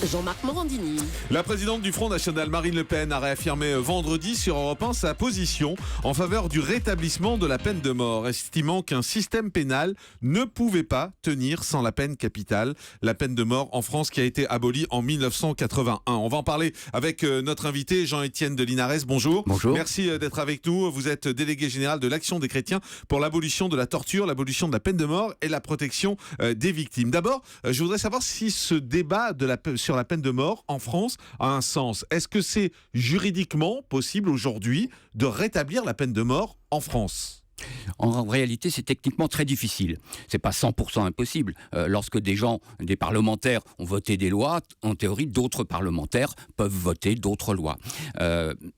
Jean-Marc Morandini. La présidente du Front National, Marine Le Pen, a réaffirmé vendredi sur Europe 1 sa position en faveur du rétablissement de la peine de mort, estimant qu'un système pénal ne pouvait pas tenir sans la peine capitale, la peine de mort en France qui a été abolie en 1981. On va en parler avec notre invité Jean-Étienne de Linares. Bonjour. Bonjour. Merci d'être avec nous. Vous êtes délégué général de l'Action des chrétiens pour l'abolition de la torture, l'abolition de la peine de mort et la protection des victimes. D'abord, je voudrais savoir si ce débat sur la peine de mort en France a un sens. Est-ce que c'est juridiquement possible aujourd'hui de rétablir la peine de mort en France ? En réalité, c'est techniquement très difficile. C'est pas 100% impossible. Lorsque des parlementaires ont voté des lois, en théorie, d'autres parlementaires peuvent voter d'autres lois.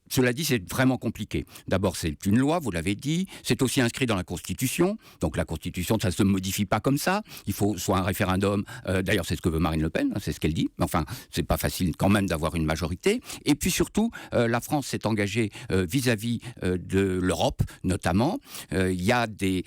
Cela dit, c'est vraiment compliqué. D'abord, c'est une loi, vous l'avez dit. C'est aussi inscrit dans la Constitution. Donc la Constitution, ça ne se modifie pas comme ça. Il faut soit un référendum. D'ailleurs, c'est ce que veut Marine Le Pen, c'est ce qu'elle dit. Mais enfin, c'est pas facile quand même d'avoir une majorité. Et puis surtout, la France s'est engagée vis-à-vis de l'Europe, notamment. Il y a des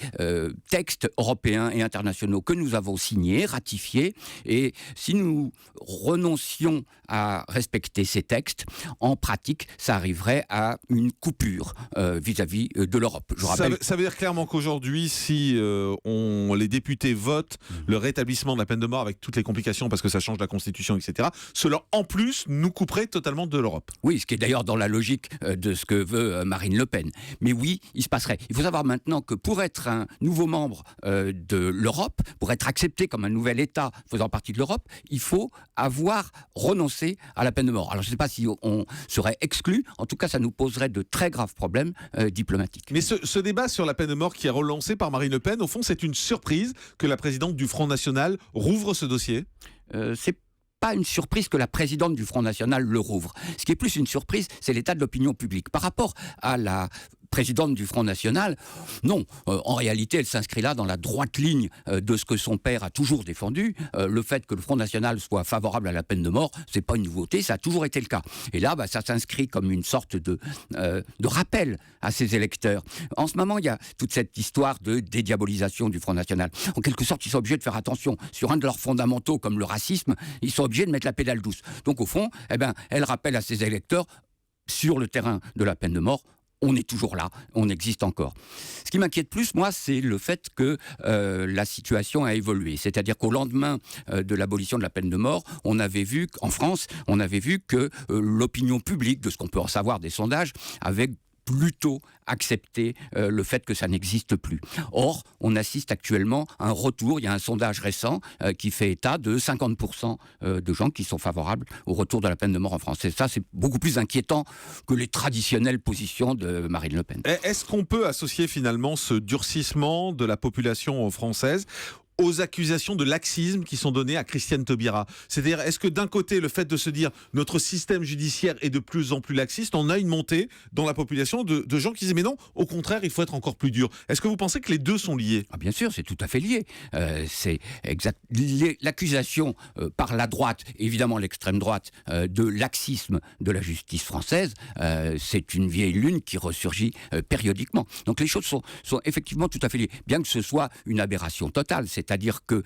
textes européens et internationaux que nous avons signés, ratifiés, et si nous renoncions à respecter ces textes, en pratique, ça arriverait à une coupure vis-à-vis de l'Europe. Je rappelle... Ça veut dire clairement qu'aujourd'hui, si les députés votent le rétablissement de la peine de mort avec toutes les complications, parce que ça change la Constitution, etc., cela, en plus, nous couperait totalement de l'Europe. Oui, ce qui est d'ailleurs dans la logique de ce que veut Marine Le Pen. Mais oui, il se passerait. Il faut savoir maintenant que pour être un nouveau membre de l'Europe, pour être accepté comme un nouvel État faisant partie de l'Europe, il faut avoir renoncé à la peine de mort. Alors je ne sais pas si on serait exclu, en tout cas ça nous poserait de très graves problèmes diplomatiques. Mais ce débat sur la peine de mort qui est relancé par Marine Le Pen, au fond c'est une surprise que la présidente du Front National rouvre ce dossier. C'est pas une surprise que la présidente du Front National le rouvre. Ce qui est plus une surprise, c'est l'état de l'opinion publique. Par rapport à la présidente du Front National, non. En réalité, elle s'inscrit là dans la droite ligne de ce que son père a toujours défendu. Le fait que le Front National soit favorable à la peine de mort, c'est pas une nouveauté, ça a toujours été le cas. Et là, ça s'inscrit comme une sorte de rappel à ses électeurs. En ce moment, il y a toute cette histoire de dédiabolisation du Front National. En quelque sorte, ils sont obligés de faire attention. Sur un de leurs fondamentaux, comme le racisme, ils sont obligés de mettre la pédale douce. Donc au fond, elle rappelle à ses électeurs, sur le terrain de la peine de mort, on est toujours là, on existe encore. Ce qui m'inquiète plus, moi, c'est le fait que la situation a évolué. C'est-à-dire qu'au lendemain de l'abolition de la peine de mort, on avait vu qu'en France, on avait vu que l'opinion publique, de ce qu'on peut en savoir des sondages, avait plutôt accepter le fait que ça n'existe plus. Or, on assiste actuellement à un retour, il y a un sondage récent qui fait état de 50% de gens qui sont favorables au retour de la peine de mort en France. Et ça, c'est beaucoup plus inquiétant que les traditionnelles positions de Marine Le Pen. Est-ce qu'on peut associer finalement ce durcissement de la population française aux accusations de laxisme qui sont données à Christiane Taubira? C'est-à-dire, est-ce que d'un côté, le fait de se dire notre système judiciaire est de plus en plus laxiste, on a une montée dans la population de gens qui disent mais non, au contraire, il faut être encore plus dur. Est-ce que vous pensez que les deux sont liés? Bien sûr, c'est tout à fait lié. C'est exact. L'accusation par la droite, évidemment l'extrême droite, de laxisme de la justice française, c'est une vieille lune qui ressurgit périodiquement. Donc les choses sont effectivement tout à fait liées, bien que ce soit une aberration totale. C'est-à-dire que,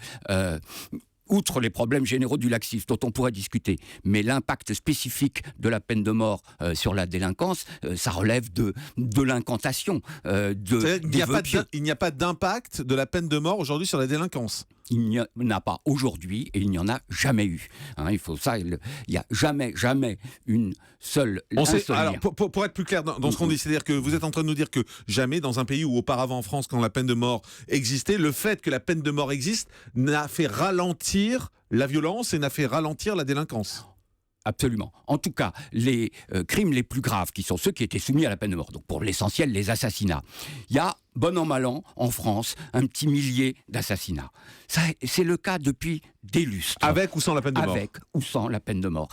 outre les problèmes généraux du laxisme dont on pourrait discuter, mais l'impact spécifique de la peine de mort sur la délinquance, ça relève de l'incantation, il n'y a pas d'impact de la peine de mort aujourd'hui sur la délinquance. Il n'y en a pas aujourd'hui et il n'y en a jamais eu. Il n'y a jamais une seule... Alors, pour être plus clair dans ce qu'on dit, c'est-à-dire que vous êtes en train de nous dire que jamais dans un pays où auparavant en France, quand la peine de mort existait, le fait que la peine de mort existe n'a fait ralentir la violence et n'a fait ralentir la délinquance. Absolument. En tout cas, les crimes les plus graves, qui sont ceux qui étaient soumis à la peine de mort, donc pour l'essentiel les assassinats, il y a, bon an mal an, en France, un petit millier d'assassinats. Ça, c'est le cas depuis des lustres. Avec ou sans la peine de mort? Avec ou sans la peine de mort.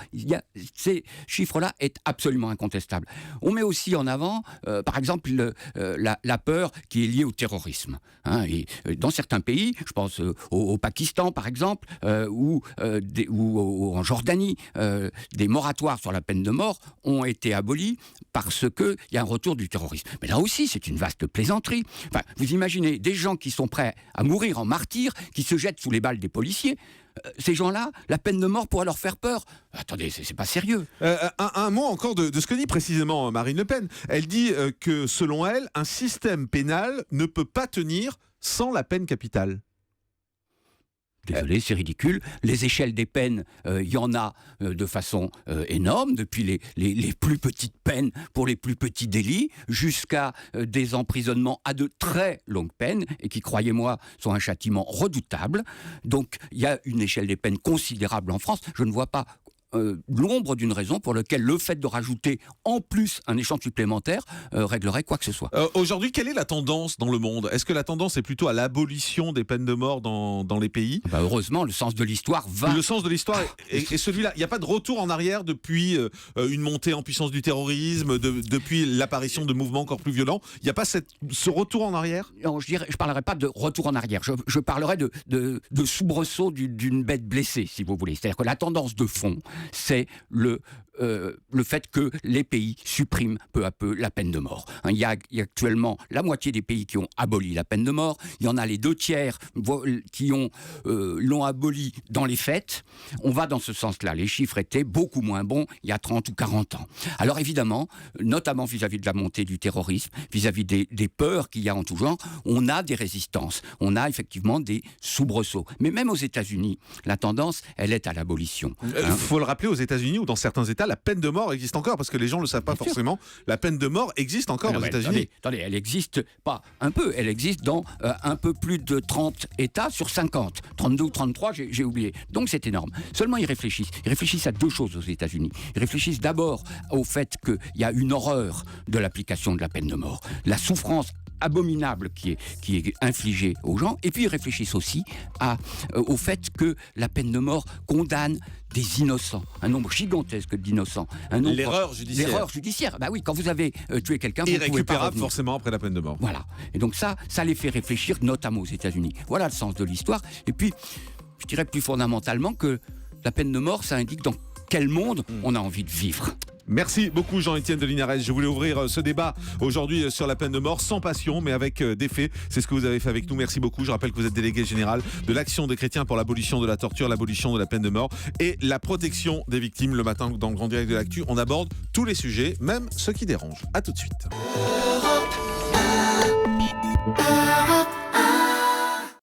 Ces chiffres-là est absolument incontestable. On met aussi en avant, par exemple, la peur qui est liée au terrorisme. Et dans certains pays, je pense au Pakistan, par exemple, ou en Jordanie, des moratoires sur la peine de mort ont été abolis parce qu'il y a un retour du terrorisme. Mais là aussi, c'est une vaste plaisanterie. Enfin, vous imaginez des gens qui sont prêts à mourir en martyrs, qui se jettent sous les balles des policiers. ces gens-là, la peine de mort pourrait leur faire peur. Attendez, c'est pas sérieux. Un mot encore de ce que dit précisément Marine Le Pen. Elle dit que selon elle, un système pénal ne peut pas tenir sans la peine capitale. Désolé, c'est ridicule. Les échelles des peines, il y en a de façon énorme, depuis les plus petites peines pour les plus petits délits, jusqu'à des emprisonnements à de très longues peines, et qui, croyez-moi, sont un châtiment redoutable. Donc, il y a une échelle des peines considérable en France. Je ne vois pas l'ombre d'une raison pour laquelle le fait de rajouter en plus un échelon supplémentaire réglerait quoi que ce soit. Aujourd'hui, quelle est la tendance dans le monde ? Est-ce que la tendance est plutôt à l'abolition des peines de mort dans les pays ? Heureusement, le sens de l'histoire va... Le sens de l'histoire est celui-là. Il n'y a pas de retour en arrière depuis une montée en puissance du terrorisme, depuis l'apparition de mouvements encore plus violents. Il n'y a pas ce retour en arrière ? Non, je parlerai pas de retour en arrière. Je parlerai de soubresaut d'une bête blessée, si vous voulez. C'est-à-dire que la tendance de fond, c'est le fait que les pays suppriment peu à peu la peine de mort. Il y a actuellement la moitié des pays qui ont aboli la peine de mort. Il y en a les 2/3 qui l'ont aboli dans les faits. On va dans ce sens-là. Les chiffres étaient beaucoup moins bons il y a 30 ou 40 ans. Alors évidemment, notamment vis-à-vis de la montée du terrorisme, vis-à-vis des peurs qu'il y a en tout genre, on a des résistances. On a effectivement des soubresauts. Mais même aux États-Unis, la tendance, elle est à l'abolition. Faut le rappeler, aux États-Unis ou dans certains États, la peine de mort existe encore, parce que les gens ne le savent pas forcément. La peine de mort existe encore aux États-Unis. Attendez, elle existe pas un peu, elle existe dans un peu plus de 30 États sur 50. 32 ou 33, j'ai oublié. Donc c'est énorme. Seulement ils réfléchissent à deux choses aux États-Unis. Ils réfléchissent d'abord au fait qu'il y a une horreur de l'application de la peine de mort. La souffrance abominable qui est infligée aux gens, et puis ils réfléchissent aussi au fait que la peine de mort condamne des innocents, un nombre gigantesque d'innocents. L'erreur judiciaire. Bah oui, quand vous avez tué quelqu'un, vous ne pouvez pas irrécupérable revenir. forcément après la peine de mort. Voilà. Et donc ça les fait réfléchir, notamment aux États-Unis. Voilà le sens de l'histoire. Et puis, je dirais plus fondamentalement que la peine de mort, ça indique dans quel monde on a envie de vivre. Merci beaucoup Jean-Étienne de Linares. Je voulais ouvrir ce débat aujourd'hui sur la peine de mort sans passion mais avec des faits. C'est ce que vous avez fait avec nous. Merci beaucoup. Je rappelle que vous êtes délégué général de l'Action des chrétiens pour l'abolition de la torture, l'abolition de la peine de mort et la protection des victimes. Le matin dans le Grand Direct de l'Actu, on aborde tous les sujets, même ceux qui dérangent. À tout de suite.